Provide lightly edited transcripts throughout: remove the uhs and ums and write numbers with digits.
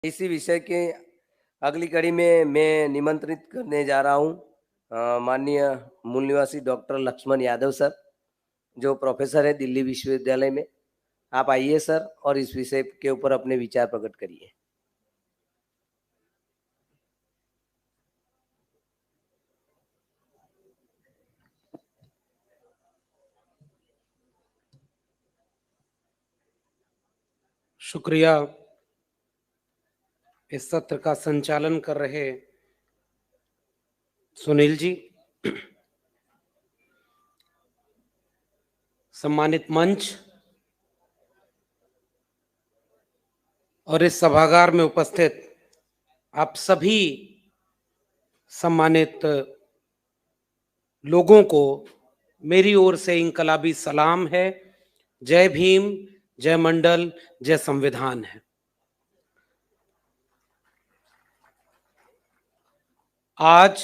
इसी विषय के अगली कड़ी में मैं निमंत्रित करने जा रहा हूँ माननीय मूल निवासी डॉक्टर लक्ष्मण यादव सर, जो प्रोफेसर है दिल्ली विश्वविद्यालय में। आप आइए सर और इस विषय के ऊपर अपने विचार प्रकट करिए। शुक्रिया। इस सत्र का संचालन कर रहे सुनील जी, सम्मानित मंच और इस सभागार में उपस्थित आप सभी सम्मानित लोगों को मेरी ओर से इनकलाबी सलाम है। जय भीम, जय मंडल, जय संविधान है। आज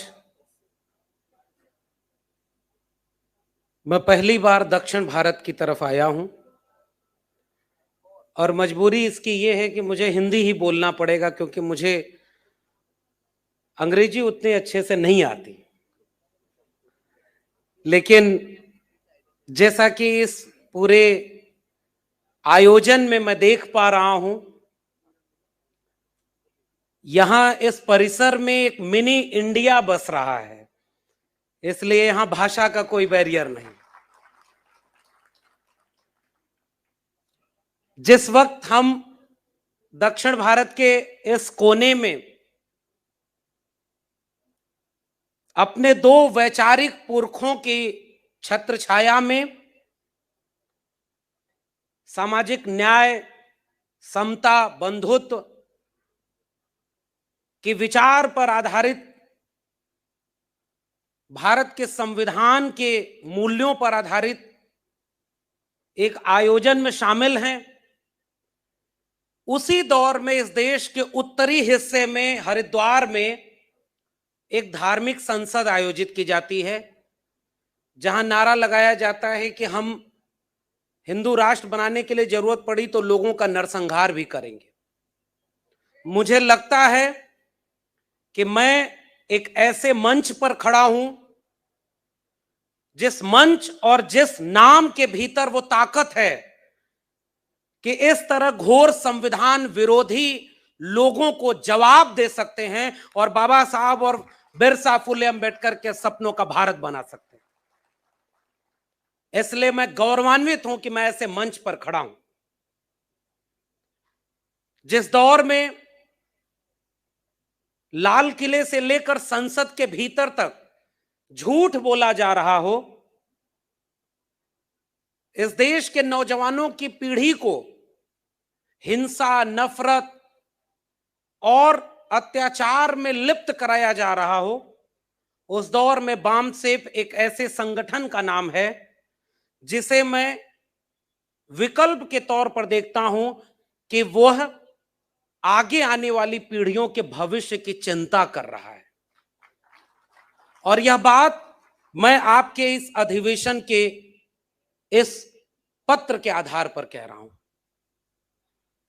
मैं पहली बार दक्षिण भारत की तरफ आया हूं और मजबूरी इसकी ये है कि मुझे हिंदी ही बोलना पड़ेगा, क्योंकि मुझे अंग्रेजी उतने अच्छे से नहीं आती। लेकिन जैसा कि इस पूरे आयोजन में मैं देख पा रहा हूं, यहां इस परिसर में एक मिनी इंडिया बस रहा है, इसलिए यहां भाषा का कोई बैरियर नहीं। जिस वक्त हम दक्षिण भारत के इस कोने में अपने दो वैचारिक पुरखों की छत्र छाया में सामाजिक न्याय, समता, बंधुत्व के विचार पर आधारित भारत के संविधान के मूल्यों पर आधारित एक आयोजन में शामिल हैं, उसी दौर में इस देश के उत्तरी हिस्से में हरिद्वार में एक धार्मिक संसद आयोजित की जाती है, जहां नारा लगाया जाता है कि हम हिंदू राष्ट्र बनाने के लिए जरूरत पड़ी तो लोगों का नरसंहार भी करेंगे। मुझे लगता है कि मैं एक ऐसे मंच पर खड़ा हूं जिस मंच और जिस नाम के भीतर वो ताकत है कि इस तरह घोर संविधान विरोधी लोगों को जवाब दे सकते हैं और बाबा साहब और बिरसा फुले अंबेडकर के सपनों का भारत बना सकते हैं। इसलिए मैं गौरवान्वित हूं कि मैं ऐसे मंच पर खड़ा हूं। जिस दौर में लाल किले से लेकर संसद के भीतर तक झूठ बोला जा रहा हो, इस देश के नौजवानों की पीढ़ी को हिंसा, नफरत और अत्याचार में लिप्त कराया जा रहा हो, उस दौर में बामसेफ एक ऐसे संगठन का नाम है जिसे मैं विकल्प के तौर पर देखता हूं कि वह आगे आने वाली पीढ़ियों के भविष्य की चिंता कर रहा है। और यह बात मैं आपके इस अधिवेशन के इस पत्र के आधार पर कह रहा हूं,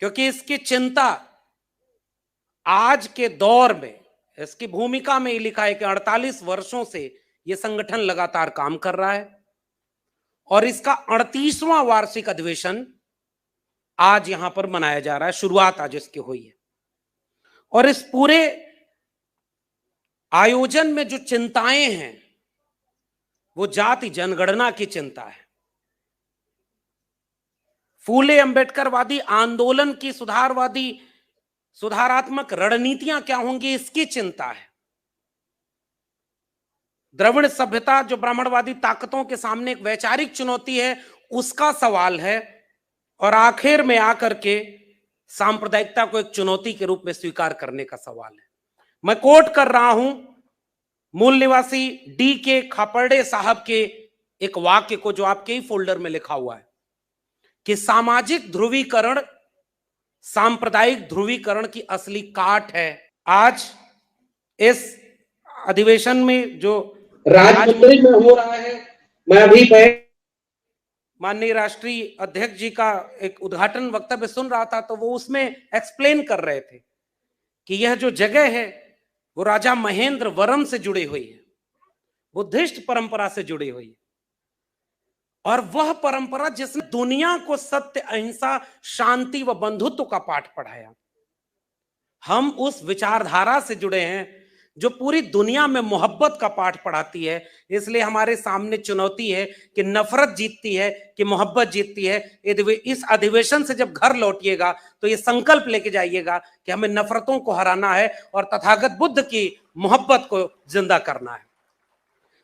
क्योंकि इसकी चिंता आज के दौर में, इसकी भूमिका में ये लिखा है कि 48 वर्षों से यह संगठन लगातार काम कर रहा है और इसका 38वां वार्षिक अधिवेशन आज यहां पर मनाया जा रहा है। शुरुआत आज इसकी हुई है और इस पूरे आयोजन में जो चिंताएं हैं वो जाति जनगणना की चिंता है, फूले अंबेडकरवादी आंदोलन की सुधारात्मक रणनीतियां क्या होंगी इसकी चिंता है, द्रविड़ सभ्यता जो ब्राह्मणवादी ताकतों के सामने एक वैचारिक चुनौती है उसका सवाल है, और आखिर में आकर के सांप्रदायिकता को एक चुनौती के रूप में स्वीकार करने का सवाल है। मैं कोट कर रहा हूं मूल निवासी D.K. खापर्डे साहब के एक वाक्य को, जो आपके ही फोल्डर में लिखा हुआ है कि सामाजिक ध्रुवीकरण सांप्रदायिक ध्रुवीकरण की असली काट है। आज इस अधिवेशन में जो राजमंदिर में हो रहा है, मैं अभी माननीय राष्ट्रीय अध्यक्ष जी का एक उद्घाटन वक्तव्य सुन रहा था, तो वो उसमें एक्सप्लेन कर रहे थे कि यह जो जगह है वो राजा महेंद्र वरम से जुड़ी हुई है, बुद्धिस्ट परंपरा से जुड़ी हुई है, और वह परंपरा जिसने दुनिया को सत्य, अहिंसा, शांति व बंधुत्व का पाठ पढ़ाया। हम उस विचारधारा से जुड़े हैं जो पूरी दुनिया में मोहब्बत का पाठ पढ़ाती है। इसलिए हमारे सामने चुनौती है कि नफरत जीतती है कि मोहब्बत जीतती है। इस अधिवेशन से जब घर लौटिएगा तो ये संकल्प लेके जाइएगा कि हमें नफरतों को हराना है और तथागत बुद्ध की मोहब्बत को जिंदा करना है।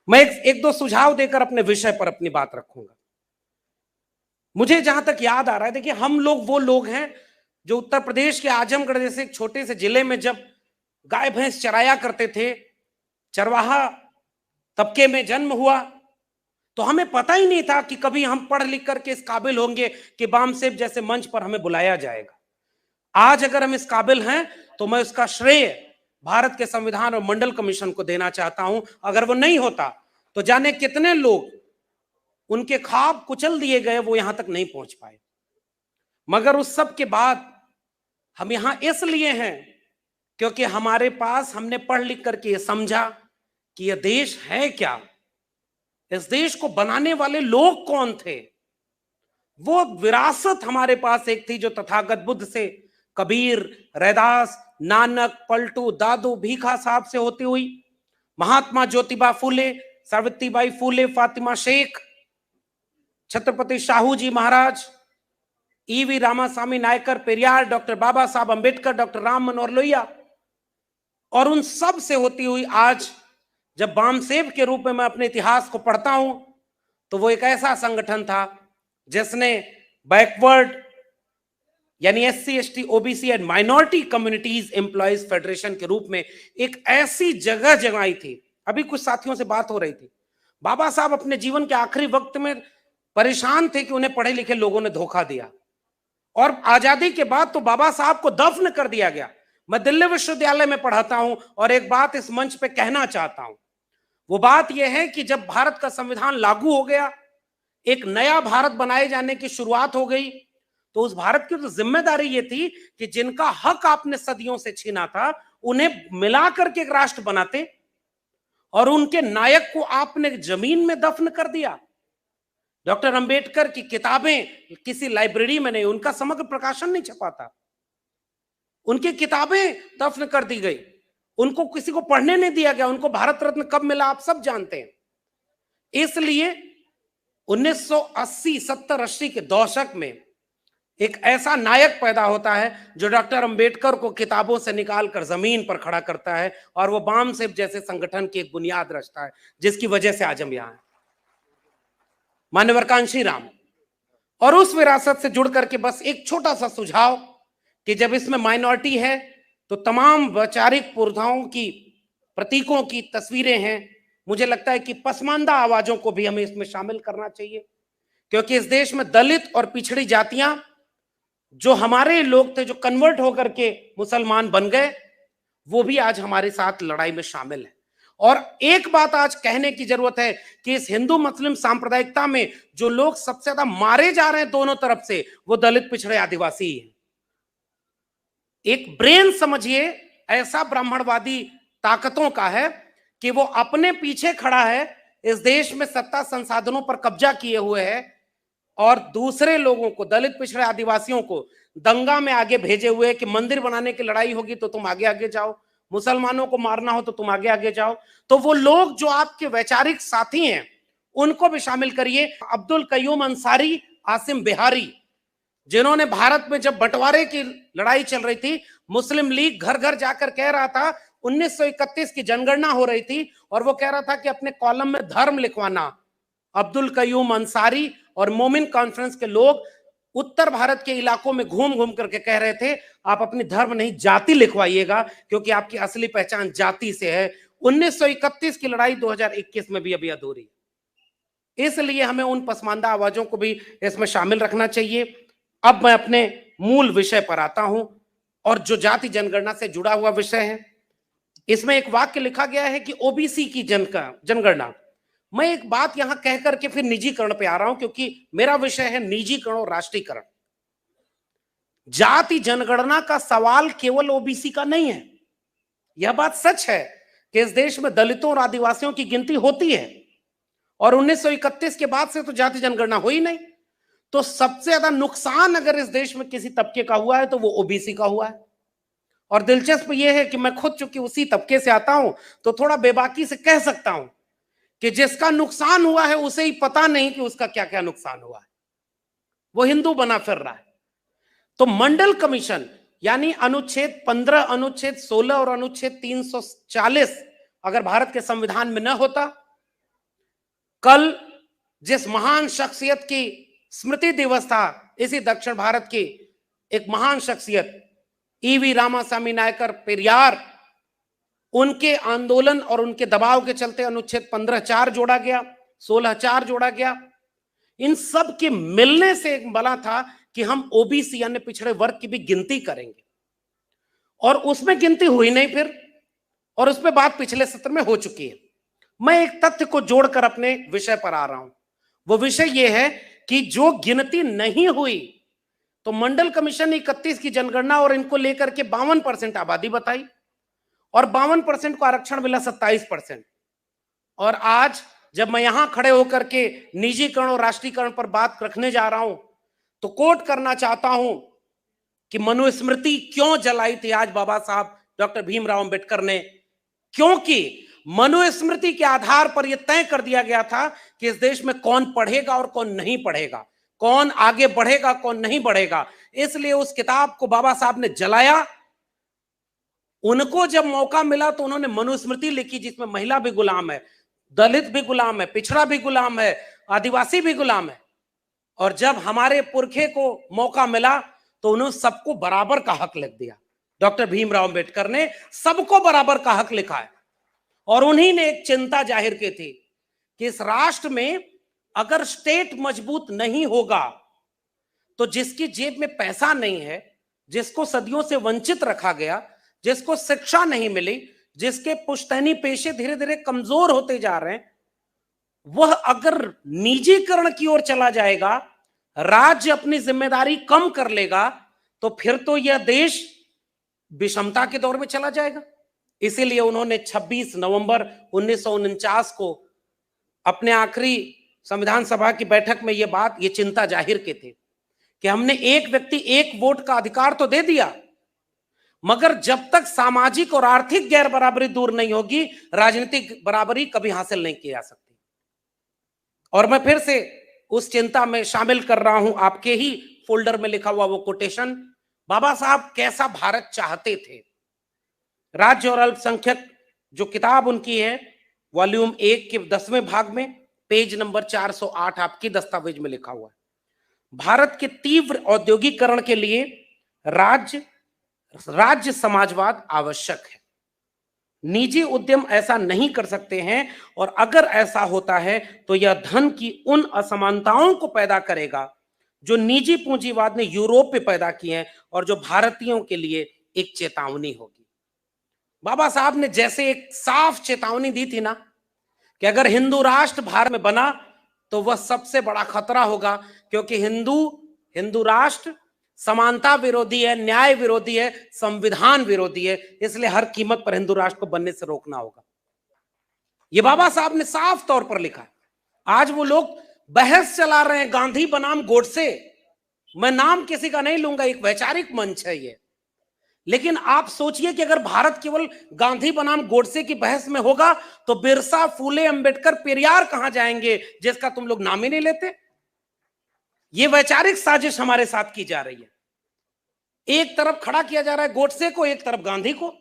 मैं एक दो सुझाव देकर अपने विषय पर अपनी बात रखूंगा। मुझे जहां तक याद आ रहा है, देखिए, हम लोग वो लोग हैं जो उत्तर प्रदेश के आजमगढ़ जैसे एक छोटे से जिले में जब गाय भैंस चराया करते थे, चरवाहा तबके में जन्म हुआ, तो हमें पता ही नहीं था कि कभी हम पढ़ लिख करके इस काबिल होंगे कि बामसेब जैसे मंच पर हमें बुलाया जाएगा। आज अगर हम इस काबिल हैं तो मैं उसका श्रेय भारत के संविधान और मंडल कमीशन को देना चाहता हूं। अगर वो नहीं होता तो जाने कितने लोग, उनके ख्वाब कुचल दिए गए, वो यहां तक नहीं पहुंच पाए। मगर उस सब के बाद हम यहां इसलिए हैं क्योंकि हमारे पास, हमने पढ़ लिख करके ये समझा कि यह देश है क्या, इस देश को बनाने वाले लोग कौन थे। वो विरासत हमारे पास एक थी जो तथागत बुद्ध से, कबीर, रैदास, नानक, पलटू, दादू, भीखा साहब से होती हुई महात्मा ज्योतिबा फूले, सावित्रीबाई फूले, फातिमा शेख, छत्रपति शाहू जी महाराज, ईवी रामास्वामी नायकर, पेरियार, डॉक्टर बाबा साहब अंबेडकर, डॉक्टर राम मनोहर लोहिया, और उन सब से होती हुई आज जब बामसेब के रूप में मैं अपने इतिहास को पढ़ता हूं तो वो एक ऐसा संगठन था जिसने बैकवर्ड यानी SC, ST, OBC and minority communities employees federation के रूप में एक ऐसी जगह जगाई थी। अभी कुछ साथियों से बात हो रही थी, बाबा साहब अपने जीवन के आखिरी वक्त में परेशान थे कि उन्हें पढ़े लिखे लोगों ने धोखा दिया, और आजादी के बाद तो बाबा साहब को दफन कर दिया गया। मैं दिल्ली विश्वविद्यालय में पढ़ाता हूं और एक बात इस मंच पे कहना चाहता हूं। वो बात यह है कि जब भारत का संविधान लागू हो गया, एक नया भारत बनाए जाने की शुरुआत हो गई, तो उस भारत की तो जिम्मेदारी ये थी कि जिनका हक आपने सदियों से छीना था उन्हें मिलाकर के एक राष्ट्र बनाते, और उनके नायक को आपने जमीन में दफन कर दिया। डॉक्टर अंबेडकर की किताबें किसी लाइब्रेरी में नहीं, उनका समग्र प्रकाशन नहीं छपा था, उनकी किताबें दफन कर दी गई, उनको किसी को पढ़ने नहीं दिया गया। उनको भारत रत्न कब मिला आप सब जानते हैं। इसलिए 1980, 70, 80 के दशक में एक ऐसा नायक पैदा होता है जो डॉक्टर अंबेडकर को किताबों से निकालकर जमीन पर खड़ा करता है, और वो बामसेब जैसे संगठन की एक बुनियाद रचता है जिसकी वजह से आज हम यहां हैं, मान्यवर कांशीराम। और उस विरासत से जुड़ करके बस एक छोटा सा सुझाव कि जब इसमें माइनॉरिटी है तो तमाम वैचारिक पुरोधाओं की, प्रतीकों की तस्वीरें हैं। मुझे लगता है कि पसमानदा आवाजों को भी हमें इसमें शामिल करना चाहिए, क्योंकि इस देश में दलित और पिछड़ी जातियां, जो हमारे लोग थे जो कन्वर्ट होकर के मुसलमान बन गए, वो भी आज हमारे साथ लड़ाई में शामिल है। और एक बात आज कहने की जरूरत है कि इस हिंदू मुस्लिम सांप्रदायिकता में जो लोग सबसे ज्यादा मारे जा रहे हैं दोनों तरफ से, वो दलित, पिछड़े, आदिवासी हैं। एक ब्रेन समझिए ऐसा ब्राह्मणवादी ताकतों का है कि वो अपने पीछे खड़ा है, इस देश में सत्ता संसाधनों पर कब्जा किए हुए है, और दूसरे लोगों को, दलित, पिछड़े, आदिवासियों को दंगा में आगे भेजे हुए है कि मंदिर बनाने की लड़ाई होगी तो तुम आगे आगे जाओ, मुसलमानों को मारना हो तो तुम आगे आगे जाओ। तो वो लोग जो आपके वैचारिक साथी हैं उनको भी शामिल करिए। अब्दुल कयूम अंसारी, आसिम बिहारी, जिन्होंने भारत में जब बंटवारे की लड़ाई चल रही थी, मुस्लिम लीग घर घर जाकर कह रहा था, 1931 की जनगणना हो रही थी और वो कह रहा था कि अपने कॉलम में धर्म लिखवाना। अब्दुल कयूम अंसारी और मोमिन कॉन्फ्रेंस के लोग उत्तर भारत के इलाकों में घूम घूम करके कह रहे थे, आप अपनी धर्म नहीं जाति लिखवाइएगा, क्योंकि आपकी असली पहचान जाति से है। 1931 की लड़ाई 2021 में भी अभी अधूरी, इसलिए हमें उन पसमानदा आवाजों को भी इसमें शामिल रखना चाहिए। अब मैं अपने मूल विषय पर आता हूं, और जो जाति जनगणना से जुड़ा हुआ विषय है, इसमें एक वाक्य लिखा गया है कि ओबीसी की जनगणना। मैं एक बात यहां कह करके फिर निजीकरण पे आ रहा हूं, क्योंकि मेरा विषय है निजीकरण और राष्ट्रीयकरण। जाति जनगणना का सवाल केवल ओबीसी का नहीं है, यह बात सच है कि इस देश में दलितों और आदिवासियों की गिनती होती है, और 1931 के बाद से तो जाति जनगणना हुई नहीं। तो सबसे ज्यादा नुकसान अगर इस देश में किसी तबके का हुआ है तो वो ओबीसी का हुआ है। और दिलचस्प यह है कि मैं खुद चूंकि उसी तबके से आता हूं, तो थोड़ा बेबाकी से कह सकता हूं कि जिसका नुकसान हुआ है उसे ही पता नहीं कि उसका क्या क्या नुकसान हुआ है, वो हिंदू बना फिर रहा है। तो मंडल कमीशन यानी अनुच्छेद 15, अनुच्छेद 16 और अनुच्छेद 340 अगर भारत के संविधान में न होता, कल जिस महान शख्सियत की स्मृति दिवस था, इसी दक्षिण भारत की एक महान शख्सियत ईवी रामासामी नायकर पेरियार, उनके आंदोलन और उनके दबाव के चलते अनुच्छेद 15(4) जोड़ा गया, 16(4) जोड़ा गया। इन सब के मिलने से एक बना था कि हम ओबीसी यानी पिछड़े वर्ग की भी गिनती करेंगे, और उसमें गिनती हुई नहीं फिर, और उस पर बात पिछले सत्र में हो चुकी है। मैं एक तथ्य को जोड़कर अपने विषय पर आ रहा हूं। वो विषय यह है कि जो गिनती नहीं हुई, तो मंडल कमीशन ने 31 की जनगणना और इनको लेकर के 52% आबादी बताई, और 52% को आरक्षण मिला 27%। और आज जब मैं यहां खड़े होकर के निजीकरण और राष्ट्रीयकरण पर बात रखने जा रहा हूं, तो कोट करना चाहता हूं कि मनुस्मृति क्यों जलाई थी आज बाबा साहब डॉक्टर भीमराव अंबेडकर ने, क्योंकि मनुस्मृति के आधार पर यह तय कर दिया गया था कि इस देश में कौन पढ़ेगा और कौन नहीं पढ़ेगा, कौन आगे बढ़ेगा कौन नहीं बढ़ेगा। इसलिए उस किताब को बाबा साहब ने जलाया। उनको जब मौका मिला तो उन्होंने मनुस्मृति लिखी, जिसमें महिला भी गुलाम है, दलित भी गुलाम है, पिछड़ा भी गुलाम है, आदिवासी भी गुलाम है। और जब हमारे पुरखे को मौका मिला तो उन्होंने सबको बराबर का हक लिख दिया। डॉक्टर भीमराव अंबेडकर ने सबको बराबर का हक लिखा है। और उन्हीं ने एक चिंता जाहिर की थी कि इस राष्ट्र में अगर स्टेट मजबूत नहीं होगा, तो जिसकी जेब में पैसा नहीं है, जिसको सदियों से वंचित रखा गया, जिसको शिक्षा नहीं मिली, जिसके पुश्तैनी पेशे धीरे धीरे कमजोर होते जा रहे हैं, वह अगर निजीकरण की ओर चला जाएगा, राज्य अपनी जिम्मेदारी कम कर लेगा, तो फिर तो यह देश विषमता के दौर में चला जाएगा। इसीलिए उन्होंने 26 नवंबर 1949 को अपने आखिरी संविधान सभा की बैठक में ये चिंता जाहिर की थी कि हमने एक व्यक्ति एक वोट का अधिकार तो दे दिया, मगर जब तक सामाजिक और आर्थिक गैर बराबरी दूर नहीं होगी, राजनीतिक बराबरी कभी हासिल नहीं की जा सकती। और मैं फिर से उस चिंता में शामिल कर रहा हूं आपके ही फोल्डर में लिखा हुआ वो कोटेशन। बाबा साहब कैसा भारत चाहते थे? राज्य और अल्पसंख्यक जो किताब उनकी है, वॉल्यूम 1 के 10वें भाग में पेज नंबर 408 आपकी दस्तावेज में लिखा हुआ है, भारत के तीव्र औद्योगिकरण के लिए राज्य समाजवाद आवश्यक है। निजी उद्यम ऐसा नहीं कर सकते हैं, और अगर ऐसा होता है तो यह धन की उन असमानताओं को पैदा करेगा जो निजी पूंजीवाद ने यूरोप में पैदा किए हैं, और जो भारतीयों के लिए एक चेतावनी होगी। बाबा साहब ने जैसे एक साफ चेतावनी दी थी ना कि अगर हिंदू राष्ट्र भारत में बना तो वह सबसे बड़ा खतरा होगा, क्योंकि हिंदू राष्ट्र समानता विरोधी है, न्याय विरोधी है, संविधान विरोधी है। इसलिए हर कीमत पर हिंदू राष्ट्र को बनने से रोकना होगा। यह बाबा साहब ने साफ तौर पर लिखा है। आज वो लोग बहस चला रहे हैं गांधी बनाम गोडसे। मैं नाम किसी का नहीं लूंगा, एक वैचारिक मंच है ये। लेकिन आप सोचिए कि अगर भारत केवल गांधी बनाम गोडसे की बहस में होगा, तो बिरसा, फूले, अंबेडकर, पेरियार कहां जाएंगे, जिसका तुम लोग नाम ही नहीं लेते। यह वैचारिक साजिश हमारे साथ की जा रही है। एक तरफ खड़ा किया जा रहा है गोडसे को, एक तरफ गांधी को।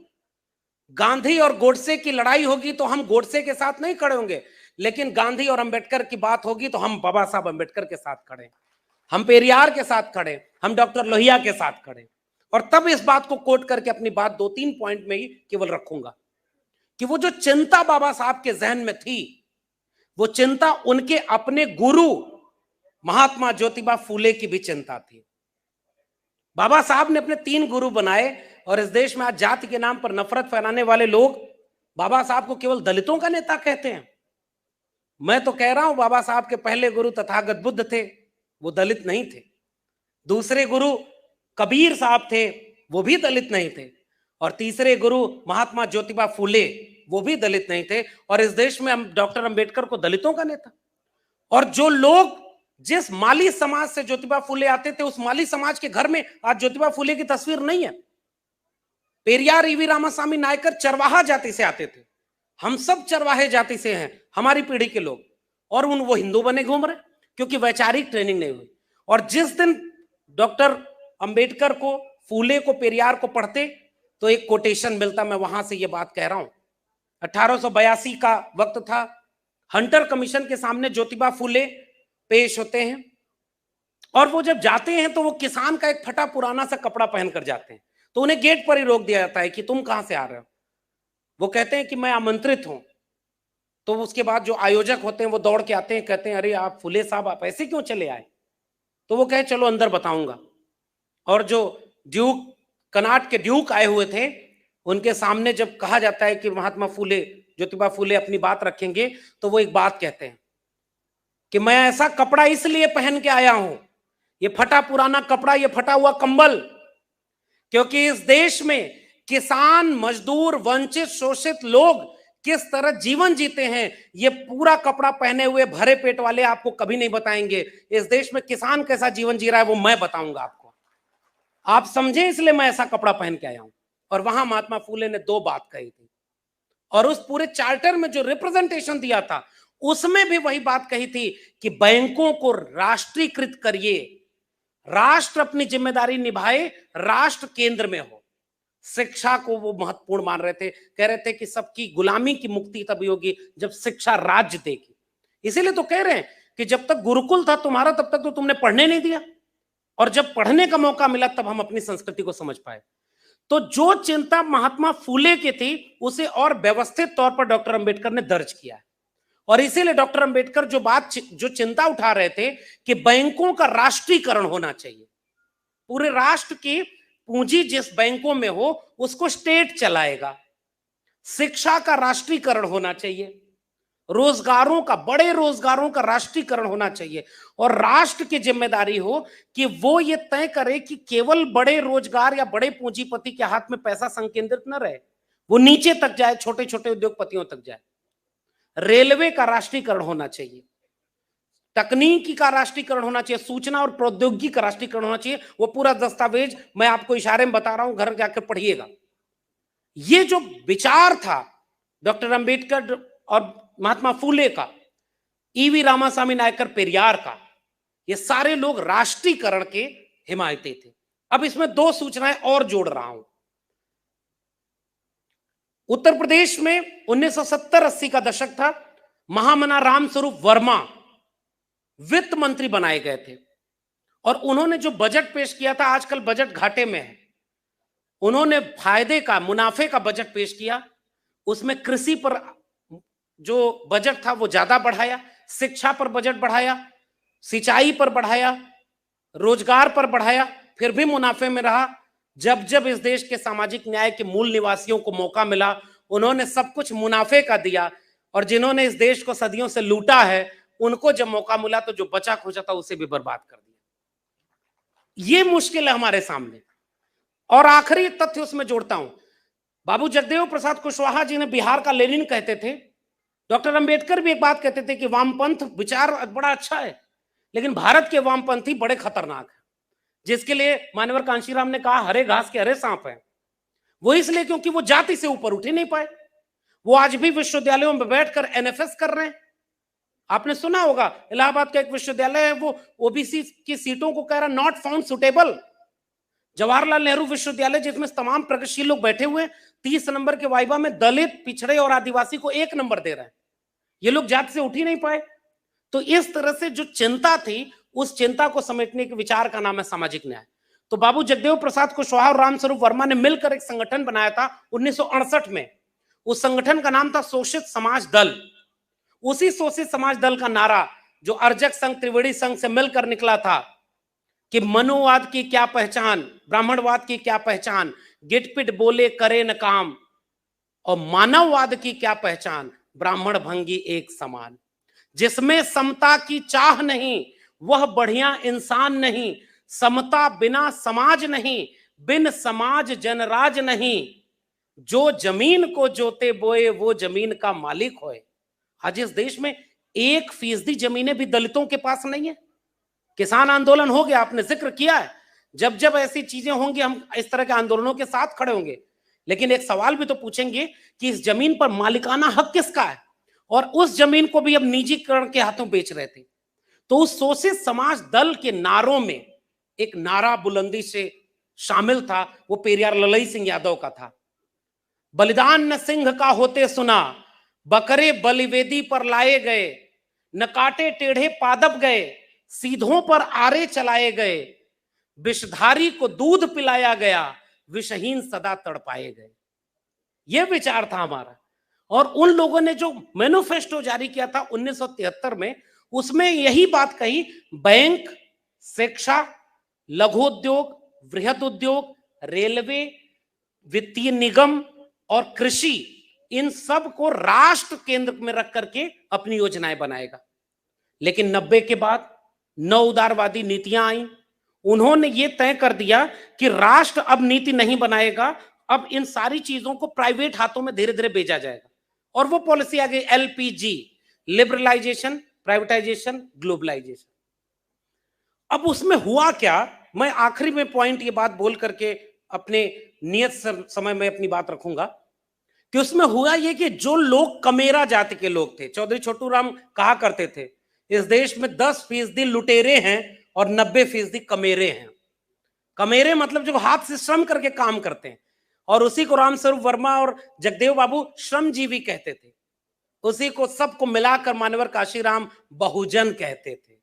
गांधी और गोडसे की लड़ाई होगी तो हम गोडसे के साथ नहीं खड़े होंगे, लेकिन गांधी और अंबेडकर की बात होगी तो हम बाबा साहब अंबेडकर के साथ खड़े, हम पेरियार के साथ खड़े, हम डॉक्टर लोहिया के साथ खड़े। और तब इस बात को कोट करके अपनी बात 2-3 पॉइंट में ही केवल रखूंगा कि वो जो चिंता बाबा साहब के जहन में थी, वो चिंता उनके अपने गुरु महात्मा ज्योतिबा फूले की भी चिंता थी। बाबा साहब ने अपने 3 गुरु बनाए, और इस देश में आज जाति के नाम पर नफरत फैलाने वाले लोग बाबा साहब को केवल दलितों का नेता कहते हैं। मैं तो कह रहा हूं बाबा साहब के पहले गुरु तथागत बुद्ध थे, वो दलित नहीं थे। दूसरे गुरु कबीर साहब थे, वो भी दलित नहीं थे। और तीसरे गुरु महात्मा ज्योतिबा फूले, वो भी दलित नहीं थे। और इस देश में हम डॉक्टर अंबेडकर को दलितों का नेता, और जो लोग जिस माली समाज से ज्योतिबा फूले आते थे, उस माली समाज के घर में आज ज्योतिबा फूले की तस्वीर नहीं है। पेरियार ईवी रामास्वामी नायकर चरवाहा जाति से आते थे, हम सब चरवाहे जाति से हैं, हमारी पीढ़ी के लोग, और वो हिंदू बने घूम रहे क्योंकि वैचारिक ट्रेनिंग नहीं हुई। और जिस दिन डॉक्टर अंबेडकर को, फूले को, पेरियार को पढ़ते तो एक कोटेशन मिलता, मैं वहां से ये बात कह रहा हूं। 1882 का वक्त था, हंटर कमीशन के सामने ज्योतिबा फूले पेश होते हैं, और वो जब जाते हैं तो वो किसान का एक फटा पुराना सा कपड़ा पहनकर जाते हैं, तो उन्हें गेट पर ही रोक दिया जाता है कि तुम कहां से आ रहे हो। वो कहते हैं कि मैं आमंत्रित हूं। तो उसके बाद जो आयोजक होते हैं वो दौड़ के आते हैं, कहते हैं अरे आप फूले साहब, आप ऐसे क्यों चले आए। तो वो कहे चलो अंदर बताऊंगा। और जो ड्यूक, कनाट के ड्यूक आए हुए थे, उनके सामने जब कहा जाता है कि महात्मा फूले, ज्योतिबा फूले अपनी बात रखेंगे, तो वो एक बात कहते हैं कि मैं ऐसा कपड़ा इसलिए पहन के आया हूं, ये फटा पुराना कपड़ा, ये फटा हुआ कंबल, क्योंकि इस देश में किसान, मजदूर, वंचित, शोषित लोग किस तरह जीवन जीते हैं, ये पूरा कपड़ा पहने हुए भरे पेट वाले आपको कभी नहीं बताएंगे। इस देश में किसान कैसा जीवन जी रहा है वो मैं बताऊंगा आपको, आप समझे, इसलिए मैं ऐसा कपड़ा पहन के आया हूं। और वहां महात्मा फूले ने दो बात कही थी, और उस पूरे चार्टर में जो रिप्रेजेंटेशन दिया था उसमें भी वही बात कही थी कि बैंकों को राष्ट्रीयकृत करिए, राष्ट्र अपनी जिम्मेदारी निभाए, राष्ट्र केंद्र में हो। शिक्षा को वो महत्वपूर्ण मान रहे थे, कह रहे थे कि सबकी गुलामी की मुक्ति तभी होगी जब शिक्षा राज्य देगी। इसीलिए तो कह रहे हैं कि जब तक गुरुकुल था तुम्हारा, तब तक तो तुमने पढ़ने नहीं दिया, और जब पढ़ने का मौका मिला तब हम अपनी संस्कृति को समझ पाए। तो जो चिंता महात्मा फूले की थी उसे और व्यवस्थित तौर पर डॉक्टर अंबेडकर ने दर्ज किया है। और इसीलिए डॉक्टर अंबेडकर जो चिंता उठा रहे थे कि बैंकों का राष्ट्रीयकरण होना चाहिए, पूरे राष्ट्र की पूंजी जिस बैंकों में हो उसको स्टेट चलाएगा, शिक्षा का राष्ट्रीयकरण होना चाहिए, रोजगारों का, बड़े रोजगारों का राष्ट्रीयकरण होना चाहिए, और राष्ट्र की जिम्मेदारी हो कि वो ये तय करे कि केवल बड़े रोजगार या बड़े पूंजीपति के हाथ में पैसा संकेंद्रित न रहे, वो नीचे तक जाए, छोटे छोटे उद्योगपतियों तक जाए। रेलवे का राष्ट्रीयकरण होना चाहिए, तकनीकी का राष्ट्रीयकरण होना चाहिए, सूचना और प्रौद्योगिकी का राष्ट्रीयकरण होना चाहिए। वो पूरा दस्तावेज मैं आपको इशारे में बता रहा हूं, घर जाकर पढ़िएगा। ये जो विचार था डॉक्टर अंबेडकर और महात्मा फूले का, ईवी रामास्वामी नायकर पेरियार का, ये सारे लोग राष्ट्रीयकरण के हिमायती थे। अब इसमें दो सूचनाएं और जोड़ रहा हूं। उत्तर प्रदेश में 1970-80 का दशक था, महामना रामस्वरूप वर्मा वित्त मंत्री बनाए गए थे, और उन्होंने जो बजट पेश किया था, आजकल बजट घाटे में है, उन्होंने फायदे का, मुनाफे का बजट पेश किया। उसमें कृषि पर जो बजट था वो ज्यादा बढ़ाया, शिक्षा पर बजट बढ़ाया, सिंचाई पर बढ़ाया, रोजगार पर बढ़ाया, फिर भी मुनाफे में रहा। जब जब इस देश के सामाजिक न्याय के मूल निवासियों को मौका मिला, उन्होंने सब कुछ मुनाफे का दिया, और जिन्होंने इस देश को सदियों से लूटा है, उनको जब मौका मिला तो जो बचा खोचा था उसे भी बर्बाद कर दिया। ये मुश्किल है हमारे सामने। और आखिरी तथ्य उसमें जोड़ता हूं, बाबू जगदेव प्रसाद कुशवाहा जी ने बिहार का लेनिन कहते थे, डॉक्टर अंबेडकर भी एक बात कहते थे कि वामपंथ विचार बड़ा अच्छा है, लेकिन भारत के वामपंथी बड़े खतरनाक है, जिसके लिए मान्यवर कांशीराम ने कहा हरे घास के हरे सांप है। वो इसलिए क्योंकि वो जाति से ऊपर उठ ही नहीं पाए। वो आज भी विश्वविद्यालयों में बैठकर एनएफएस कर रहे हैं। आपने सुना होगा, इलाहाबाद का एक विश्वविद्यालय है, वो ओबीसी की सीटों को कह रहा not found suitable. Jawaharlal Nehru विश्वविद्यालय जिसमें तमाम प्रगतिशील लोग बैठे हुए, 30 नंबर के वाइवा में दलित, पिछड़े और आदिवासी को 1 नंबर दे रहे हैं। ये लोग जाति से उठ ही नहीं पाए। तो इस तरह से जो चिंता थी, उस चिंता को समेटने के विचार का नाम है सामाजिक न्याय। तो बाबू जगदेव प्रसाद कुशवाहा और रामस्वरूप वर्मा ने मिलकर एक संगठन बनाया था 1968 में। उस संगठन का नाम था शोषित समाज दल। उसी शोषित समाज दल का नारा जो अर्जक संघ, त्रिवेणी संघ से मिलकर निकला था कि मनुवाद की क्या पहचान, ब्राह्मणवाद की क्या पहचान, गिटपिट बोले करे न काम, और मानववाद की क्या पहचान, ब्राह्मण भंगी एक समान। जिसमें समता की चाह नहीं वह बढ़िया इंसान नहीं, समता बिना समाज नहीं, बिन समाज जनराज नहीं, जो जमीन को जोते बोए वो जमीन का मालिक होए। आज इस देश में 1% जमीनें भी दलितों के पास नहीं है। किसान आंदोलन हो गया, आपने जिक्र किया है, जब जब ऐसी चीजें होंगी हम इस तरह के आंदोलनों के साथ खड़े होंगे। लेकिन एक सवाल भी तो पूछेंगे कि इस जमीन पर मालिकाना हक किसका है, और उस जमीन को भी अब निजीकरण के हाथों बेच रहे थे। तो उस शोषित समाज दल के नारों में एक नारा बुलंदी से शामिल था, वो पेरियार ललई सिंह यादव का था। बलिदान न सिंह का होते सुना, बकरे बलिवेदी पर लाए गए, न काटे टेढ़े पादप गए, सीधों पर आरे चलाए गए, विषधारी को दूध पिलाया गया, विषहीन सदा तड़पाए गए। यह विचार था हमारा। और उन लोगों ने जो मैनिफेस्टो जारी किया था 1973 में, उसमें यही बात कही, बैंक, शिक्षा, लघु उद्योग, वृहद उद्योग, रेलवे, वित्तीय निगम और कृषि, इन सब को राष्ट्र केंद्र में रख करके अपनी योजनाएं बनाएगा। लेकिन 90 के बाद नौ उदारवादी नीतियां आई, उन्होंने ये तय कर दिया कि राष्ट्र अब नीति नहीं बनाएगा, अब इन सारी चीजों को प्राइवेट हाथों में धीरे धीरे भेजा जाएगा। और वो पॉलिसी आ गई LPG, लिबरलाइजेशन, प्राइवेटाइजेशन, ग्लोबलाइजेशन। अब उसमें हुआ क्या, मैं आखिरी में पॉइंट ये बात बोल करके अपने नियत समय में अपनी बात रखूंगा कि उसमें हुआ ये कि जो लोग कमेरा जाति के लोग थे, चौधरी छोटू राम कहा करते थे, इस देश में 10% लुटेरे हैं और 90% कमेरे हैं। कमेरे मतलब जो हाथ से श्रम करके काम करते हैं, और उसी को रामस्वरूप वर्मा और जगदेव बाबू श्रमजीवी कहते थे। उसी को सबको मिलाकर मान्यवर काशीराम बहुजन कहते थे।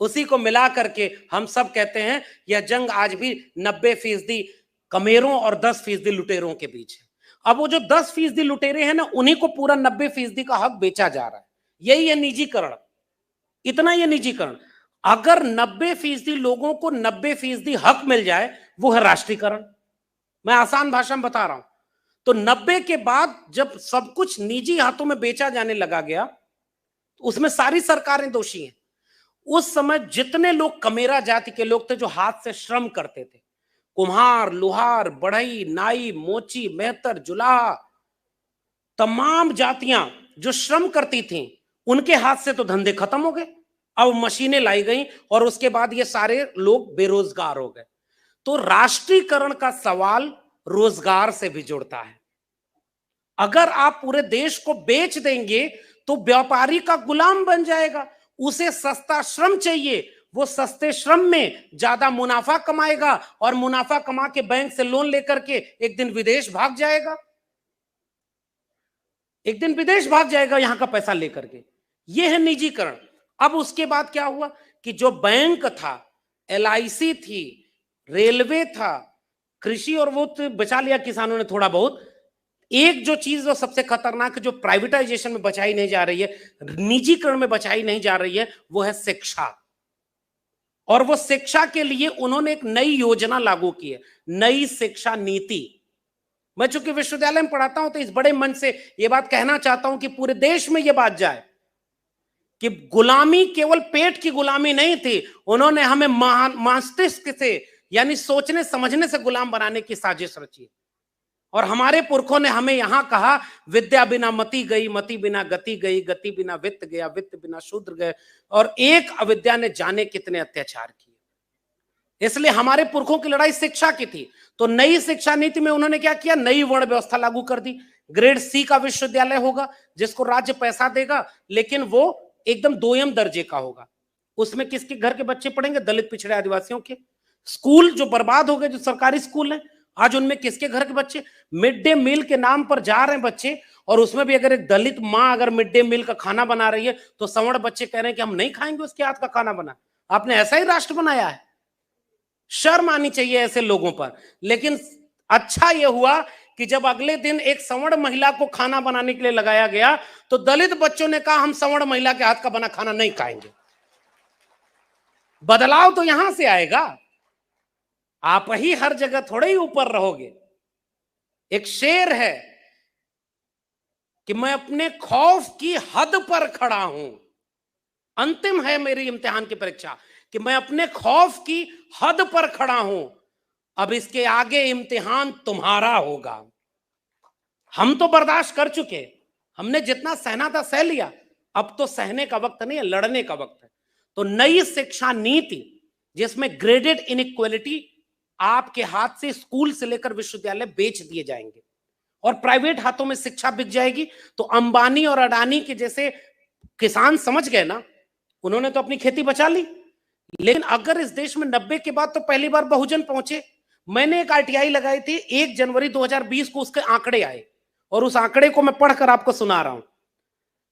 उसी को मिला करके हम सब कहते हैं यह जंग आज भी 90% कमेरों और 10% लुटेरों के बीच है। अब वो जो 10% लुटेरे हैं ना, उन्हीं को पूरा 90% का हक बेचा जा रहा है। यही है निजीकरण, इतना ये निजीकरण। अगर 90% लोगों को 90% हक मिल जाए, वो है राष्ट्रीयकरण। मैं आसान भाषा में बता रहा हूं। तो 90 के बाद जब सब कुछ निजी हाथों में बेचा जाने लगा गया, तो उसमें सारी सरकारें दोषी हैं। उस समय जितने लोग कमेरा जाति के लोग थे जो हाथ से श्रम करते थे, कुम्हार, लोहार, बढ़ई, नाई, मोची, मेहतर, जुलाहा, तमाम जातियां जो श्रम करती थीं, उनके हाथ से तो धंधे खत्म हो गए। अब मशीनें लाई गई और उसके बाद ये सारे लोग बेरोजगार हो गए। तो राष्ट्रीयकरण का सवाल रोजगार से भी जुड़ता है। अगर आप पूरे देश को बेच देंगे तो व्यापारी का गुलाम बन जाएगा। उसे सस्ता श्रम चाहिए, वो सस्ते श्रम में ज्यादा मुनाफा कमाएगा और मुनाफा कमा के बैंक से लोन लेकर के एक दिन विदेश भाग जाएगा, एक दिन विदेश भाग जाएगा यहां का पैसा लेकर के। यह है निजीकरण। अब उसके बाद क्या हुआ कि जो बैंक था, LIC थी, रेलवे था, कृषि, और वो तो बचा लिया किसानों ने थोड़ा बहुत। एक जो चीज जो सबसे खतरनाक जो प्राइवेटाइजेशन में बचाई नहीं जा रही है, निजीकरण में बचाई नहीं जा रही है, वो है शिक्षा। और वो शिक्षा के लिए उन्होंने एक नई योजना लागू की है, नई शिक्षा नीति। मैं चूंकि विश्वविद्यालय में पढ़ाता हूं तो इस बड़े मन से ये बात कहना चाहता हूं कि पूरे देश में ये बात जाए कि गुलामी केवल पेट की गुलामी नहीं थी, उन्होंने हमें मस्तिष्क से यानी सोचने समझने से गुलाम बनाने की साजिश रची। और हमारे पुरखों ने हमें यहां कहा, विद्या बिना मति गई, मति बिना गति गई, गति बिना वित्त गया, वित्त बिना शूद्र गए, और एक अविद्या ने जाने कितने अत्याचार किए। इसलिए हमारे पुरखों की लड़ाई शिक्षा की थी। तो नई शिक्षा नीति में उन्होंने क्या किया, नई वर्ण व्यवस्था लागू कर दी। ग्रेड C का विश्वविद्यालय होगा जिसको राज्य पैसा देगा, लेकिन वो एकदम 2M दर्जे का होगा। उसमें किसके घर के बच्चे पढ़ेंगे, दलित, पिछड़े, आदिवासियों के। स्कूल जो बर्बाद हो गए, जो सरकारी स्कूल हैं, आज उनमें किसके घर के बच्चे, मिड डे मील के नाम पर जा रहे हैं बच्चे, और उसमें भी अगर एक दलित माँ अगर मिड डे मील का खाना बना रही है तो सवर्ण बच्चे कह रहे हैं कि हम नहीं खाएंगे उसके हाथ का खाना बना। आपने ऐसा ही राष्ट्र बनाया है। शर्म आनी चाहिए ऐसे लोगों पर। लेकिन अच्छा यह हुआ कि जब अगले दिन एक सवर्ण महिला को खाना बनाने के लिए लगाया गया तो दलित बच्चों ने कहा हम सवर्ण महिला के हाथ का बना खाना नहीं खाएंगे। बदलाव तो यहां से आएगा, आप ही हर जगह थोड़े ही ऊपर रहोगे। एक शेर है कि मैं अपने खौफ की हद पर खड़ा हूं, अंतिम है मेरी इम्तिहान की परीक्षा, कि मैं अपने खौफ की हद पर खड़ा हूं, अब इसके आगे इम्तिहान तुम्हारा होगा। हम तो बर्दाश्त कर चुके, हमने जितना सहना था सह लिया, अब तो सहने का वक्त नहीं है, लड़ने का वक्त है। तो नई शिक्षा नीति जिसमें ग्रेडेड इनइक्वालिटी, आपके हाथ से स्कूल से लेकर विश्वविद्यालय बेच दिए जाएंगे और प्राइवेट हाथों में शिक्षा बिक जाएगी। तो अंबानी और अडानी के जैसे किसान समझ गए ना, उन्होंने तो अपनी खेती बचा ली। लेकिन अगर इस देश में 90 के बाद तो पहली बार बहुजन पहुंचे। मैंने एक आरटीआई लगाई थी 1 जनवरी 2020 को, उसके आंकड़े आए और उस आंकड़े को मैं पढ़कर आपको सुना रहा हूं।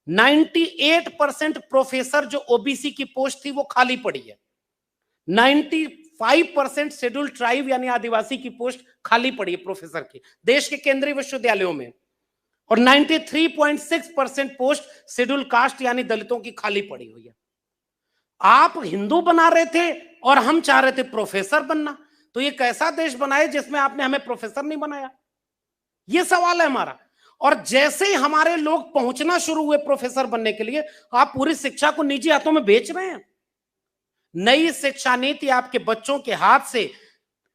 98% प्रोफेसर जो ओबीसी की पोस्ट थी वो खाली पड़ी है। 95% शेड्यूल्ड ट्राइब यानी आदिवासी की पोस्ट खाली पड़ी है प्रोफेसर की देश के केंद्रीय विश्वविद्यालयों में, और 93.6% पोस्ट शेड्यूल्ड कास्ट यानी दलितों की खाली पड़ी हुई है। आप हिंदू बना रहे थे और हम चाह रहे थे प्रोफेसर बनना, तो ये कैसा देश बनाए जिसमें आपने हमें प्रोफेसर नहीं बनाया? ये सवाल है हमारा। और जैसे ही हमारे लोग पहुंचना शुरू हुए प्रोफेसर बनने के लिए, आप पूरी शिक्षा को निजी हाथों में बेच रहे हैं। नई शिक्षा नीति आपके बच्चों के हाथ से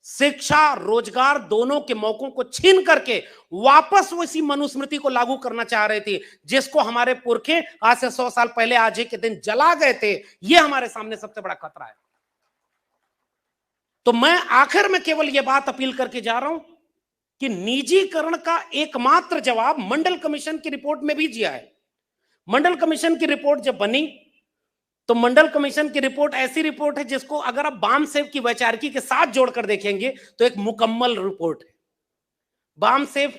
शिक्षा रोजगार दोनों के मौकों को छीन करके वापस वो इसी मनुस्मृति को लागू करना चाह रही थी, जिसको हमारे पुरखे आज से 100 साल पहले आज ही के दिन जला गए थे। ये हमारे सामने सबसे बड़ा खतरा है। तो मैं आखिर में केवल यह बात अपील करके जा रहा हूं कि निजीकरण का एकमात्र जवाब मंडल कमीशन की रिपोर्ट में भी दिया है। मंडल कमीशन की रिपोर्ट जब बनी तो मंडल कमीशन की रिपोर्ट ऐसी रिपोर्ट है जिसको अगर आप बामसेव की वैचारिकी के साथ जोड़कर देखेंगे तो एक मुकम्मल रिपोर्ट है। बामसेव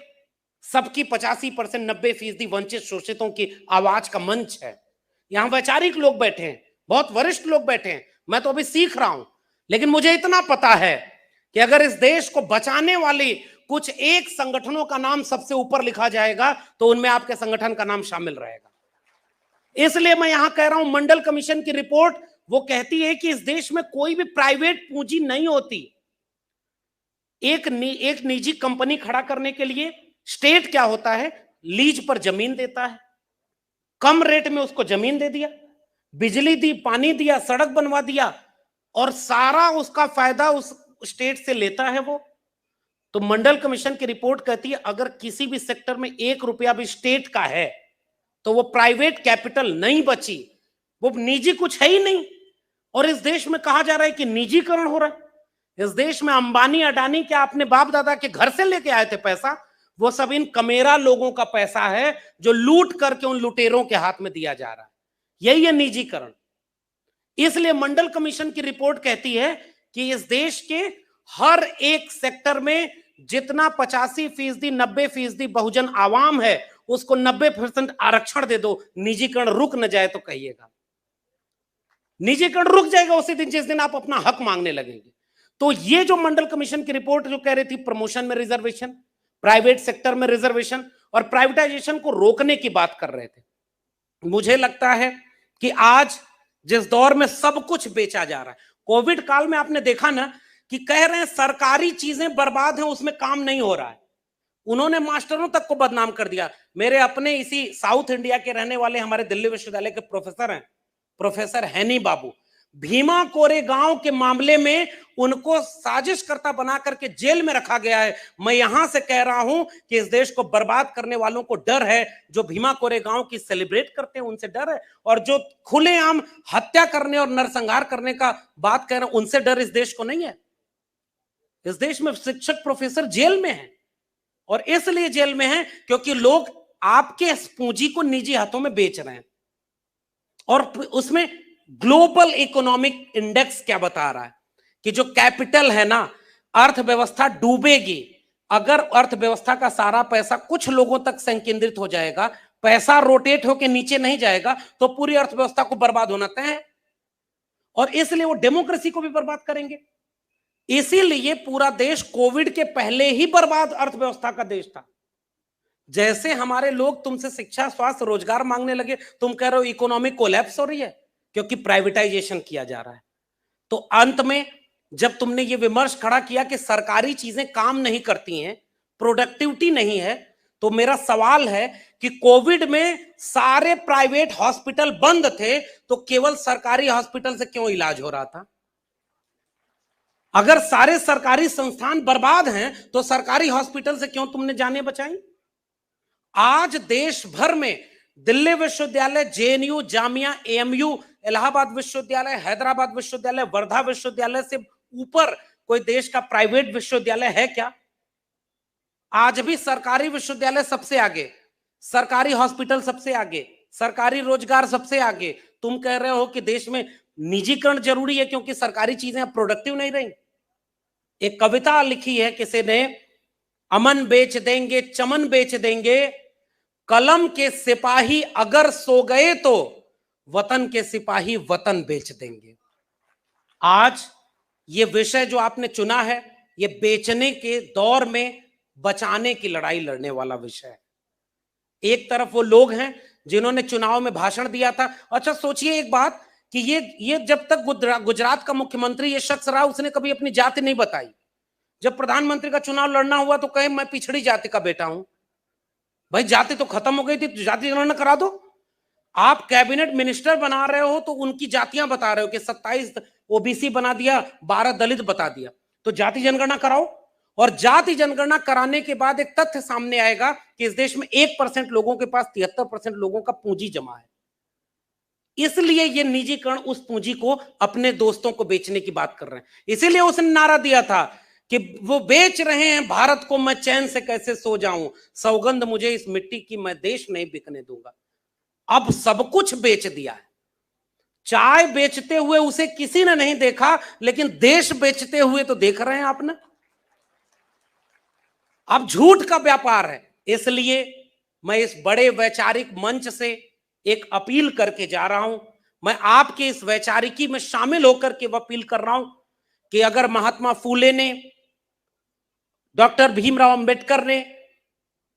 सबकी 85% 90% वंचित शोषितों की आवाज का मंच है। यहां वैचारिक लोग बैठे हैं, बहुत वरिष्ठ लोग बैठे हैं। मैं तो अभी सीख रहा हूं, लेकिन मुझे इतना पता है कि अगर इस देश को बचाने वाली कुछ एक संगठनों का नाम सबसे ऊपर लिखा जाएगा तो उनमें आपके संगठन का नाम शामिल रहेगा। इसलिए मैं यहां कह रहा हूं, मंडल कमीशन की रिपोर्ट वो कहती है कि इस देश में कोई भी प्राइवेट पूंजी नहीं होती। एक निजी कंपनी खड़ा करने के लिए स्टेट क्या होता है, लीज पर जमीन देता है, कम रेट में उसको जमीन दे दिया, बिजली दी, पानी दिया, सड़क बनवा दिया और सारा उसका फायदा उस स्टेट से लेता है वो। तो मंडल कमीशन की रिपोर्ट कहती है अगर किसी भी सेक्टर में 1 रुपया भी स्टेट का है तो वो प्राइवेट कैपिटल नहीं बची, वो निजी कुछ है ही नहीं। और इस देश में कहा जा रहा है कि निजीकरण हो रहा है। इस देश में अंबानी अडानी क्या अपने बाप दादा के घर से लेके आए थे पैसा? वो सब इन कमेरा लोगों का पैसा है जो लूट करके उन लुटेरों के हाथ में दिया जा रहा है। यही है निजीकरण। इसलिए मंडल कमीशन की रिपोर्ट कहती है कि इस देश के हर एक सेक्टर में जितना 85% 90% बहुजन आवाम है उसको 90% आरक्षण दे दो, निजीकरण रुक न जाए तो कहिएगा। निजीकरण रुक जाएगा उसी दिन जिस दिन आप अपना हक मांगने लगेंगे। तो ये जो मंडल कमीशन की रिपोर्ट जो कह रही थी प्रमोशन में रिजर्वेशन, प्राइवेट सेक्टर में रिजर्वेशन और प्राइवेटाइजेशन को रोकने की बात कर रहे थे, मुझे लगता है कि आज जिस दौर में सब कुछ बेचा जा रहा है, कोविड काल में आपने देखा ना कि कह रहे हैं सरकारी चीजें बर्बाद हैं, उसमें काम नहीं हो रहा है। उन्होंने मास्टरों तक को बदनाम कर दिया। मेरे अपने इसी साउथ इंडिया के रहने वाले हमारे दिल्ली विश्वविद्यालय के प्रोफेसर हैं, प्रोफेसर हैनी बाबू, भीमा कोरेगांव के मामले में उनको साजिशकर्ता बना करके जेल में रखा गया है। मैं यहां से कह रहा हूं कि इस देश को बर्बाद करने वालों को डर है, जो भीमा कोरेगांव की सेलिब्रेट करते हैं उनसे डर है, और जो खुलेआम हत्या करने और नरसंहार करने का बात कह रहे हैं उनसे डर इस देश को नहीं है। इस देश में शिक्षक प्रोफेसर जेल में हैं, और इसलिए जेल में हैं क्योंकि लोग आपके पूंजी को निजी हाथों में बेच रहे हैं। और उसमें ग्लोबल इकोनॉमिक इंडेक्स क्या बता रहा है कि जो कैपिटल है ना, अर्थव्यवस्था डूबेगी अगर अर्थव्यवस्था का सारा पैसा कुछ लोगों तक संकेंद्रित हो जाएगा, पैसा रोटेट होकर नीचे नहीं जाएगा तो पूरी अर्थव्यवस्था को बर्बाद होना तय है, और इसलिए वो डेमोक्रेसी को भी बर्बाद करेंगे। इसीलिए पूरा देश कोविड के पहले ही बर्बाद अर्थव्यवस्था का देश था। जैसे हमारे लोग तुमसे शिक्षा, स्वास्थ्य, रोजगार मांगने लगे, तुम कह रहे हो इकोनॉमिक कोलैप्स हो रही है क्योंकि प्राइवेटाइजेशन किया जा रहा है। तो अंत में जब तुमने ये विमर्श खड़ा किया कि सरकारी चीजें काम नहीं करती हैं, प्रोडक्टिविटी नहीं है, तो मेरा सवाल है कि कोविड में सारे प्राइवेट हॉस्पिटल बंद थे तो केवल सरकारी हॉस्पिटल से क्यों इलाज हो रहा था? अगर सारे सरकारी संस्थान बर्बाद हैं तो सरकारी हॉस्पिटल से क्यों तुमने जानें बचाई? आज देश भर में दिल्ली विश्वविद्यालय, जेएनयू, जामिया, एएमयू, इलाहाबाद विश्वविद्यालय, हैदराबाद विश्वविद्यालय, वर्धा विश्वविद्यालय से ऊपर कोई देश का प्राइवेट विश्वविद्यालय है क्या? आज भी सरकारी विश्वविद्यालय सबसे आगे, सरकारी हॉस्पिटल सबसे आगे, सरकारी रोजगार सबसे आगे। तुम कह रहे हो कि देश में निजीकरण जरूरी है क्योंकि सरकारी चीजें अब प्रोडक्टिव नहीं रही। एक कविता लिखी है किसी ने, अमन बेच देंगे, चमन बेच देंगे, कलम के सिपाही अगर सो गए तो वतन के सिपाही वतन बेच देंगे। आज ये विषय जो आपने चुना है, ये बेचने के दौर में बचाने की लड़ाई लड़ने वाला विषय है। एक तरफ वो लोग हैं जिन्होंने चुनाव में भाषण दिया था। अच्छा सोचिए एक बात कि ये जब तक गुजरात का मुख्यमंत्री ये शख्स रहा, उसने कभी अपनी जाति नहीं बताई। जब प्रधानमंत्री का चुनाव लड़ना हुआ तो कहे मैं पिछड़ी जाति का बेटा हूं। भाई जाति तो खत्म हो गई थी, तो जाति जनगणना करा दो। आप कैबिनेट मिनिस्टर बना रहे हो तो उनकी जातियां बता रहे हो कि 27 ओबीसी बना दिया, 12 दलित बता दिया, तो जाति जनगणना कराओ। और जाति जनगणना कराने के बाद एक तथ्य सामने आएगा कि इस देश में 1% लोगों के पास 73% लोगों का पूंजी जमा है। इसलिए ये निजीकरण उस पूंजी को अपने दोस्तों को बेचने की बात कर रहे हैं। इसीलिए उसने नारा दिया था कि वो बेच रहे हैं भारत को, मैं चैन से कैसे सो जाऊं, सौगंध मुझे इस मिट्टी की, मैं देश नहीं बिकने दूंगा। अब सब कुछ बेच दिया है। चाय बेचते हुए उसे किसी ने नहीं देखा, लेकिन देश बेचते हुए तो देख रहे हैं आपने। अब झूठ का व्यापार है। इसलिए मैं इस बड़े वैचारिक मंच से एक अपील करके जा रहा हूं। मैं आपके इस वैचारिकी में शामिल होकर के अपील कर रहा हूं कि अगर महात्मा फूले ने, डॉक्टर भीमराव अंबेडकर ने,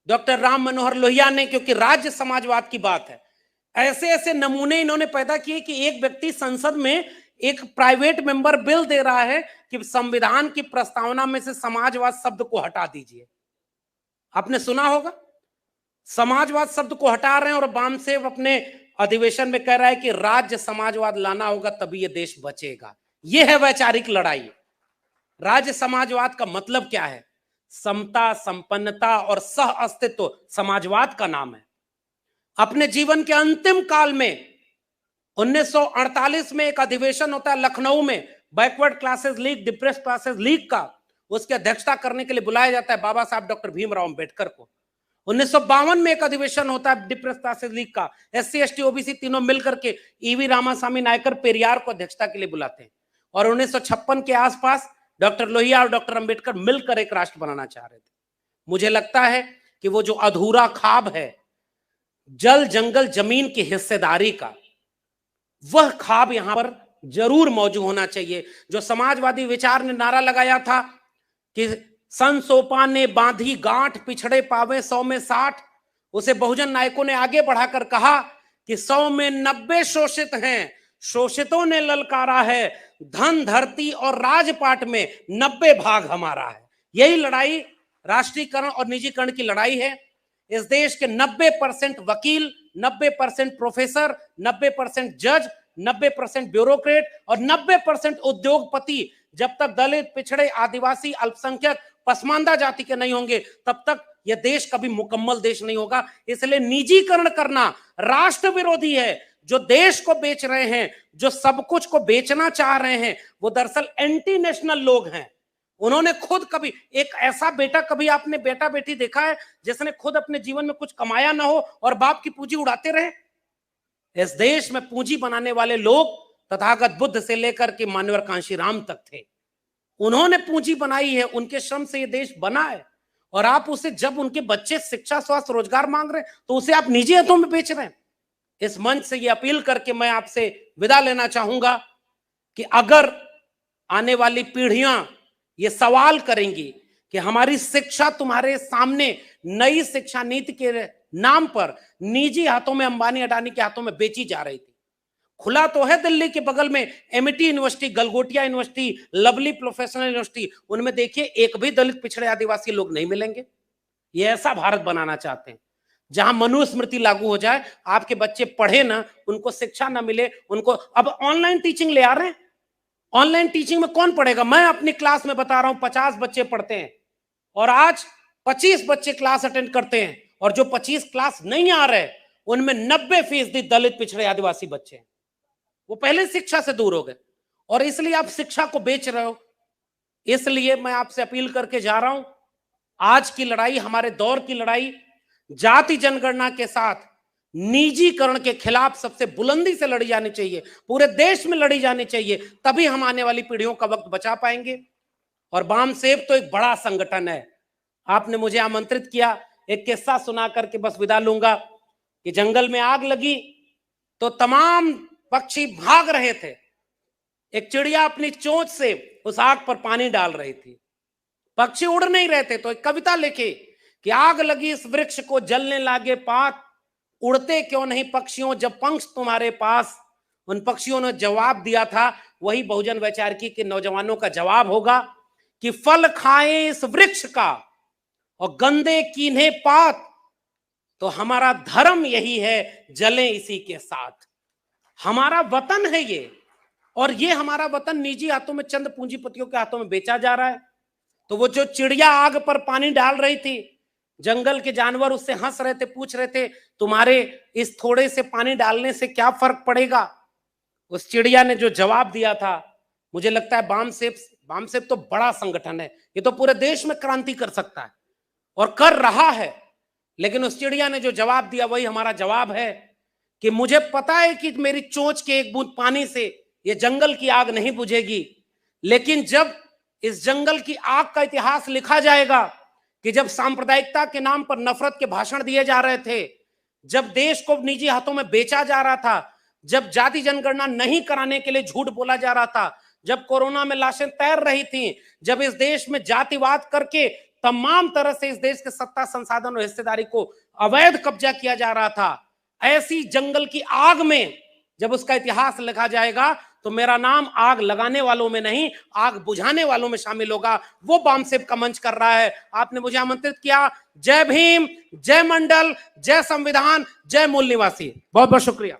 डॉक्टर राम मनोहर लोहिया ने, क्योंकि राज्य समाजवाद की बात है, ऐसे ऐसे नमूने इन्होंने पैदा किए कि एक व्यक्ति संसद में एक प्राइवेट मेंबर बिल दे रहा है कि संविधान की प्रस्तावना में से समाजवाद शब्द को हटा दीजिए। आपने सुना होगा, समाजवाद शब्द को हटा रहे हैं और बामसेव अपने अधिवेशन में कह रहा है कि राज्य समाजवाद लाना होगा तभी ये देश बचेगा। ये है वैचारिक लड़ाई। राज्य समाजवाद का मतलब क्या है? समता, संपन्नता और सह अस्तित्व समाजवाद का नाम है। अपने जीवन के अंतिम काल में 1948 में एक अधिवेशन होता है लखनऊ में, backward classes league, depressed classes league का। उसकी अध्यक्षता करने के लिए बुलाया जाता है बाबा साहब डॉक्टर भीमराव अंबेडकर को। 1952 में एक अधिवेशन होता है डिप्रेस्ड क्लासेस लीग का, एससी एसटी ओबीसी तीनों मिलकर के ईवी रामास्वामी नायकर पेरियार को अध्यक्षता के लिए बुलाते हैं। और 1956 के आसपास डॉक्टर लोहिया और डॉक्टर अंबेडकर मिलकर एक राष्ट्र बनाना चाह रहे थे। मुझे लगता है कि वो जो अधूरा ख्वाब है जल जंगल जमीन की हिस्सेदारी का, वह ख्वाब यहां पर जरूर मौजूद होना चाहिए। जो समाजवादी विचार ने नारा लगाया था कि संसोपा ने बांधी गांठ, पिछड़े पावे 100 में 60, उसे बहुजन नायकों ने आगे बढ़ाकर कहा कि 100 में 90 शोषित हैं, शोषितों ने ललकारा है, धन धरती और राजपाट में 90 भाग हमारा है। यही लड़ाई राष्ट्रीयकरण और निजीकरण की लड़ाई है। इस देश के 90% वकील, 90% प्रोफेसर, 90% जज, 90% ब्यूरोक्रेट और 90% उद्योगपति जब तक दलित, पिछड़े, आदिवासी, अल्पसंख्यक, पसमानदा जाति के नहीं होंगे तब तक यह देश कभी मुकम्मल देश नहीं होगा। इसलिए निजीकरण करना राष्ट्र विरोधी है। जो देश को बेच रहे हैं, जो सब कुछ को बेचना चाह रहे हैं, वो दरअसल एंटी नेशनल लोग हैं। उन्होंने खुद कभी एक ऐसा बेटा, कभी आपने बेटा बेटी देखा है जिसने खुद अपने जीवन में कुछ कमाया ना हो और बाप की पूंजी उड़ाते रहे? इस देश में पूंजी बनाने वाले लोग तथागत बुद्ध से लेकर के मान्यवर कांशीराम तक थे। उन्होंने पूंजी बनाई है, उनके श्रम से ये देश बना है। और आप उसे, जब उनके बच्चे शिक्षा, स्वास्थ्य, रोजगार मांग रहे हैं तो उसे आप निजी हितों में बेच रहे हैं। इस मंच से ये अपील करके मैं आपसे विदा लेना चाहूंगा कि अगर आने वाली पीढ़ियां ये सवाल करेंगी कि हमारी शिक्षा तुम्हारे सामने नई शिक्षा नीति के नाम पर निजी हाथों में, अंबानी अडानी के हाथों में बेची जा रही थी। खुला तो है दिल्ली के बगल में MIT university, Galgotia university, lovely professional university, उनमें देखिए एक भी दलित, पिछड़े, आदिवासी लोग नहीं मिलेंगे। ये ऐसा भारत बनाना चाहते हैं जहां मनुस्मृति लागू हो जाए, आपके बच्चे पढ़े ना, उनको शिक्षा ना मिले, उनको अब ऑनलाइन टीचिंग ले आ रहे हैं। ऑनलाइन टीचिंग में कौन पढ़ेगा? मैं अपनी क्लास में बता रहा हूं 50 बच्चे पढ़ते हैं और आज 25 बच्चे क्लास अटेंड करते हैं और जो 25 क्लास नहीं आ रहे उनमें 90% दलित पिछड़े आदिवासी बच्चे हैं। वो पहले शिक्षा से दूर हो गए और इसलिए आप शिक्षा को बेच रहे हो। इसलिए मैं आपसे अपील करके जा रहा हूं, आज की लड़ाई, हमारे दौर की लड़ाई जाति जनगणना के साथ निजीकरण के खिलाफ सबसे बुलंदी से लड़ी जानी चाहिए, पूरे देश में लड़ी जानी चाहिए, तभी हम आने वाली पीढ़ियों का वक्त बचा पाएंगे। और बामसेब तो एक बड़ा संगठन है। आपने मुझे आमंत्रित किया, एक किस्सा सुना करके बस विदा लूंगा कि जंगल में आग लगी तो तमाम पक्षी भाग रहे थे, एक चिड़िया अपनी चोंच से उस आग पर पानी डाल रही थी, पक्षी उड़ नहीं रहे थे, तो एक कविता लिखी कि आग लगी इस वृक्ष को जलने लागे पात, उड़ते क्यों नहीं पक्षियों जब पंख तुम्हारे पास। उन पक्षियों ने जवाब दिया था, वही बहुजन वैचारिकी के नौजवानों का जवाब होगा कि फल खाएं इस वृक्ष का और गंदे कीन्हे पात, तो हमारा धर्म यही है जलें इसी के साथ। हमारा वतन है ये, और ये हमारा वतन निजी हाथों में, चंद पूंजीपतियों के हाथों में बेचा जा रहा है। तो वो जो चिड़िया आग पर पानी डाल रही थी, जंगल के जानवर उससे हंस रहे थे, पूछ रहे थे तुम्हारे इस थोड़े से पानी डालने से क्या फर्क पड़ेगा। उस चिड़िया ने जो जवाब दिया था, मुझे लगता है बामसेब तो बड़ा संगठन है, ये तो पूरे देश में क्रांति कर सकता है और कर रहा है। लेकिन उस चिड़िया ने जो जवाब दिया वही हमारा जवाब है कि मुझे पता है कि मेरी चोंच के एक बूंद पानी से ये जंगल की आग नहीं बुझेगी, लेकिन जब इस जंगल की आग का इतिहास लिखा जाएगा कि जब सांप्रदायिकता के नाम पर नफरत के भाषण दिए जा रहे थे, जब देश को निजी हाथों में बेचा जा रहा था, जब जाति जनगणना नहीं कराने के लिए झूठ बोला जा रहा था, जब कोरोना में लाशें तैर रही थी, जब इस देश में जातिवाद करके तमाम तरह से इस देश के सत्ता, संसाधन और हिस्सेदारी को अवैध कब्जा किया जा रहा था, ऐसी जंगल की आग में जब उसका इतिहास लिखा जाएगा तो मेरा नाम आग लगाने वालों में नहीं, आग बुझाने वालों में शामिल होगा। वो बामसेब का मंच कर रहा है। आपने मुझे आमंत्रित किया। जय भीम, जय मंडल, जय संविधान, जय मूल निवासी। बहुत बहुत शुक्रिया।